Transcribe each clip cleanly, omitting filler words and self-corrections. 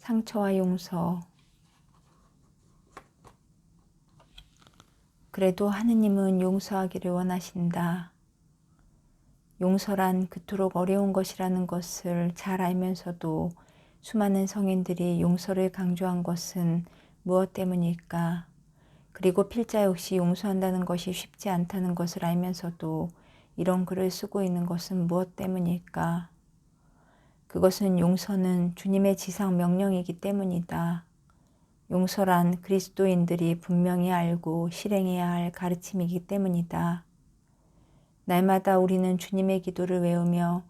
상처와 용서. 그래도 하느님은 용서하기를 원하신다. 용서란 그토록 어려운 것이라는 것을 잘 알면서도 수많은 성인들이 용서를 강조한 것은 무엇 때문일까? 그리고 필자 역시 용서한다는 것이 쉽지 않다는 것을 알면서도 이런 글을 쓰고 있는 것은 무엇 때문일까? 그것은 용서는 주님의 지상 명령이기 때문이다. 용서란 그리스도인들이 분명히 알고 실행해야 할 가르침이기 때문이다. 날마다 우리는 주님의 기도를 외우며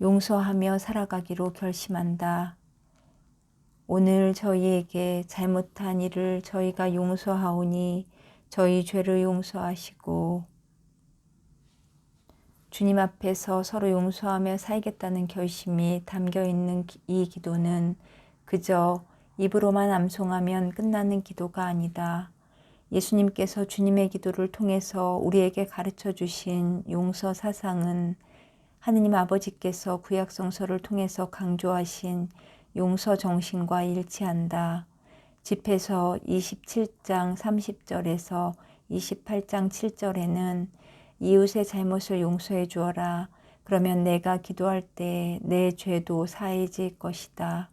용서하며 살아가기로 결심한다. 오늘 저희에게 잘못한 일을 저희가 용서하오니 저희 죄를 용서하시고, 주님 앞에서 서로 용서하며 살겠다는 결심이 담겨 있는 이 기도는 그저 입으로만 암송하면 끝나는 기도가 아니다. 예수님께서 주님의 기도를 통해서 우리에게 가르쳐 주신 용서 사상은 하느님 아버지께서 구약성서를 통해서 강조하신 용서 정신과 일치한다. 집회서 27장 30절에서 28장 7절에는 이웃의 잘못을 용서해 주어라. 그러면 내가 기도할 때 내 죄도 사해질 것이다.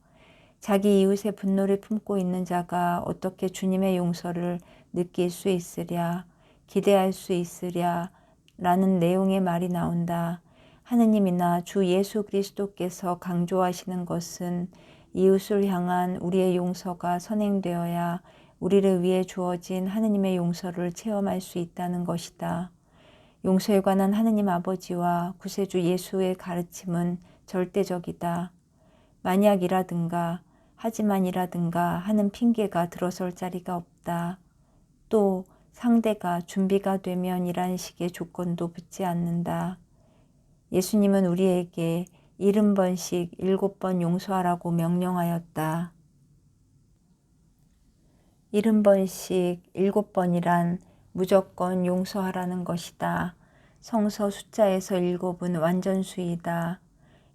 자기 이웃의 분노를 품고 있는 자가 어떻게 주님의 용서를 느낄 수 있으랴, 기대할 수 있으랴 라는 내용의 말이 나온다. 하느님이나 주 예수 그리스도께서 강조하시는 것은 이웃을 향한 우리의 용서가 선행되어야 우리를 위해 주어진 하느님의 용서를 체험할 수 있다는 것이다. 용서에 관한 하느님 아버지와 구세주 예수의 가르침은 절대적이다. 만약이라든가 하지만이라든가 하는 핑계가 들어설 자리가 없다. 또 상대가 준비가 되면 이란 식의 조건도 붙지 않는다. 예수님은 우리에게 70번씩 7번 용서하라고 명령하였다. 70번씩 7번이란 무조건 용서하라는 것이다. 성서 숫자에서 7은 완전수이다.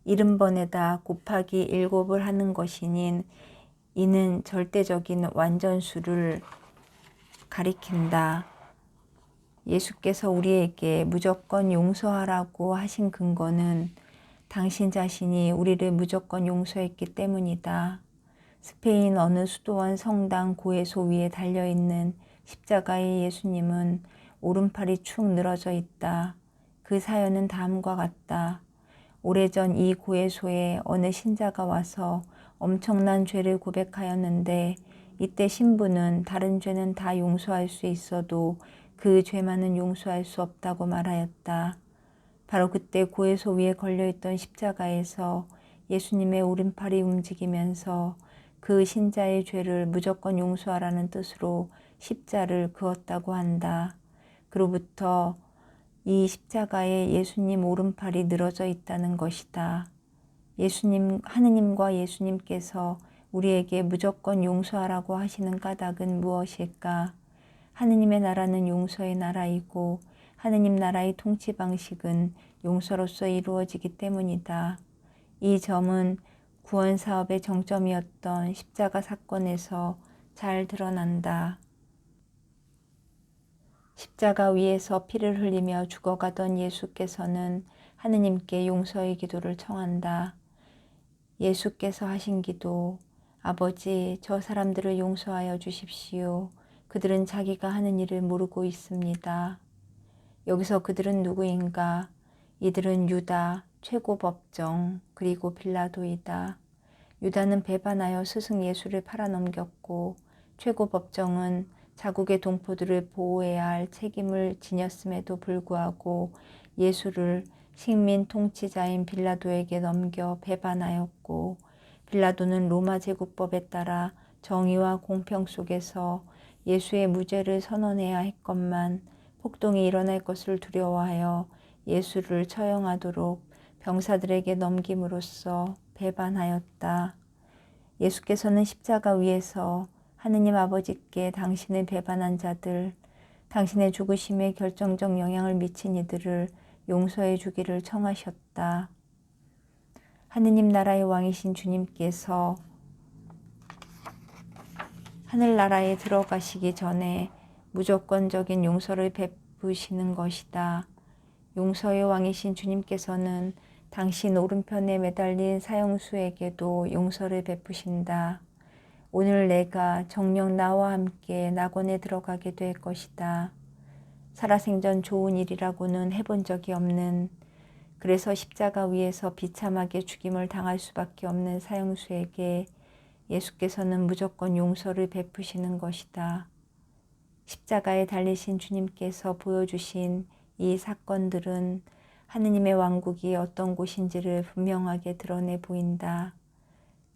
70번에다 곱하기 7을 하는 것이니 이는 절대적인 완전수를 가리킨다. 예수께서 우리에게 무조건 용서하라고 하신 근거는 당신 자신이 우리를 무조건 용서했기 때문이다. 스페인 어느 수도원 성당 고해소 위에 달려있는 십자가의 예수님은 오른팔이 축 늘어져 있다. 그 사연은 다음과 같다. 오래전 이 고해소에 어느 신자가 와서 엄청난 죄를 고백하였는데 이때 신부는 다른 죄는 다 용서할 수 있어도 그 죄만은 용서할 수 없다고 말하였다. 바로 그때 고해소 위에 걸려있던 십자가에서 예수님의 오른팔이 움직이면서 그 신자의 죄를 무조건 용서하라는 뜻으로 십자를 그었다고 한다. 그로부터 이 십자가에 예수님 오른팔이 늘어져 있다는 것이다. 하느님과 예수님께서 우리에게 무조건 용서하라고 하시는 까닭은 무엇일까? 하느님의 나라는 용서의 나라이고 하느님 나라의 통치 방식은 용서로서 이루어지기 때문이다. 이 점은 구원 사업의 정점이었던 십자가 사건에서 잘 드러난다. 십자가 위에서 피를 흘리며 죽어가던 예수께서는 하느님께 용서의 기도를 청한다. 예수께서 하신 기도, 아버지, 저 사람들을 용서하여 주십시오. 그들은 자기가 하는 일을 모르고 있습니다. 여기서 그들은 누구인가? 이들은 유다, 최고법정, 그리고 빌라도이다. 유다는 배반하여 스승 예수를 팔아넘겼고 최고법정은 자국의 동포들을 보호해야 할 책임을 지녔음에도 불구하고 예수를 식민 통치자인 빌라도에게 넘겨 배반하였고 빌라도는 로마 제국법에 따라 정의와 공평 속에서 예수의 무죄를 선언해야 했건만 폭동이 일어날 것을 두려워하여 예수를 처형하도록 병사들에게 넘김으로써 배반하였다. 예수께서는 십자가 위에서 하느님 아버지께 당신을 배반한 자들, 당신의 죽으심에 결정적 영향을 미친 이들을 용서해 주기를 청하셨다. 하느님 나라의 왕이신 주님께서 하늘나라에 들어가시기 전에 무조건적인 용서를 베푸시는 것이다. 용서의 왕이신 주님께서는 당신 오른편에 매달린 사형수에게도 용서를 베푸신다. 오늘 내가 정녕 나와 함께 낙원에 들어가게 될 것이다. 살아생전 좋은 일이라고는 해본 적이 없는, 그래서 십자가 위에서 비참하게 죽임을 당할 수밖에 없는 사형수에게 예수께서는 무조건 용서를 베푸시는 것이다. 십자가에 달리신 주님께서 보여주신 이 사건들은 하느님의 왕국이 어떤 곳인지를 분명하게 드러내 보인다.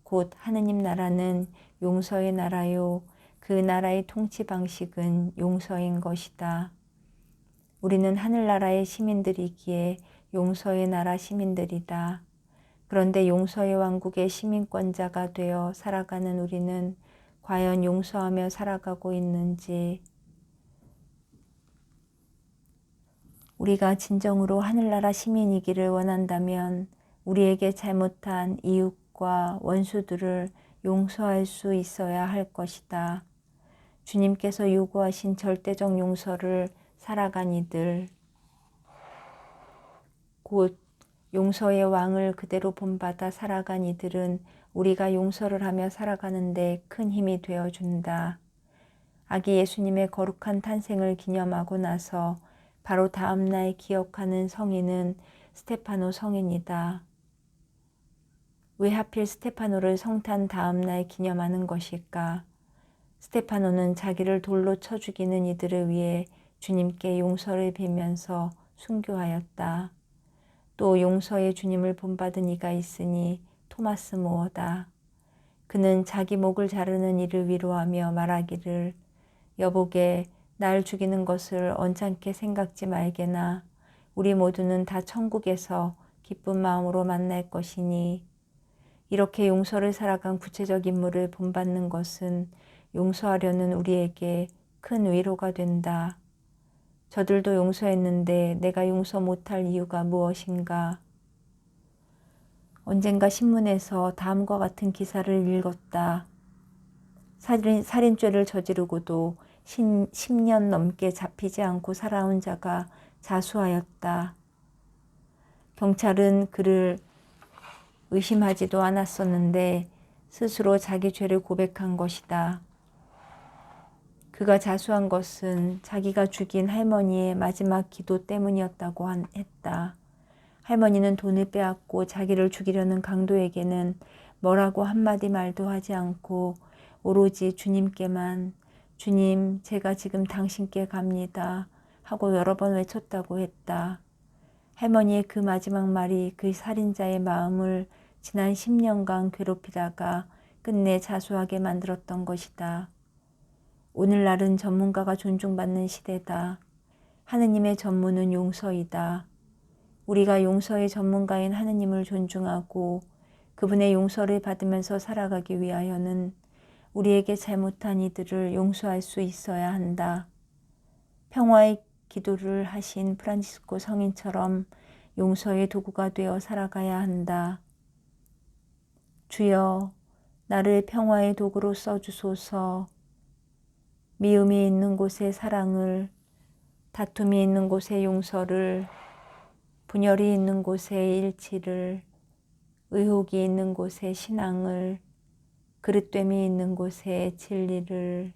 곧 하느님 나라는 용서의 나라요, 그 나라의 통치 방식은 용서인 것이다. 우리는 하늘나라의 시민들이기에 용서의 나라 시민들이다. 그런데 용서의 왕국의 시민권자가 되어 살아가는 우리는 과연 용서하며 살아가고 있는지, 우리가 진정으로 하늘나라 시민이기를 원한다면 우리에게 잘못한 이웃과 원수들을 용서할 수 있어야 할 것이다. 주님께서 요구하신 절대적 용서를 살아간 이들, 곧 용서의 왕을 그대로 본받아 살아간 이들은 우리가 용서를 하며 살아가는데 큰 힘이 되어준다. 아기 예수님의 거룩한 탄생을 기념하고 나서 바로 다음 날 기억하는 성인은 스테파노 성인이다. 왜 하필 스테파노를 성탄 다음 날 기념하는 것일까? 스테파노는 자기를 돌로 쳐 죽이는 이들을 위해 주님께 용서를 빌면서 순교하였다. 또 용서의 주님을 본받은 이가 있으니 토마스 모어다. 그는 자기 목을 자르는 이를 위로하며 말하기를, 여보게 날 죽이는 것을 언짢게 생각지 말게나 우리 모두는 다 천국에서 기쁜 마음으로 만날 것이니. 이렇게 용서를 살아간 구체적 인물을 본받는 것은 용서하려는 우리에게 큰 위로가 된다. 저들도 용서했는데 내가 용서 못할 이유가 무엇인가? 언젠가 신문에서 다음과 같은 기사를 읽었다. 살인죄를 저지르고도 10년 넘게 잡히지 않고 살아온 자가 자수하였다. 경찰은 그를 의심하지도 않았었는데 스스로 자기 죄를 고백한 것이다. 그가 자수한 것은 자기가 죽인 할머니의 마지막 기도 때문이었다고 했다. 할머니는 돈을 빼앗고 자기를 죽이려는 강도에게는 뭐라고 한마디 말도 하지 않고 오로지 주님께만, 주님, 제가 지금 당신께 갑니다 하고 여러 번 외쳤다고 했다. 할머니의 그 마지막 말이 그 살인자의 마음을 지난 10년간 괴롭히다가 끝내 자수하게 만들었던 것이다. 오늘날은 전문가가 존중받는 시대다. 하느님의 전문은 용서이다. 우리가 용서의 전문가인 하느님을 존중하고 그분의 용서를 받으면서 살아가기 위하여는 우리에게 잘못한 이들을 용서할 수 있어야 한다. 평화의 기도를 하신 프란치스코 성인처럼 용서의 도구가 되어 살아가야 한다. 주여, 나를 평화의 도구로 써주소서. 미움이 있는 곳에 사랑을, 다툼이 있는 곳에 용서를, 분열이 있는 곳에 일치를, 의혹이 있는 곳에 신앙을, 그릇됨이 있는 곳에 진리를,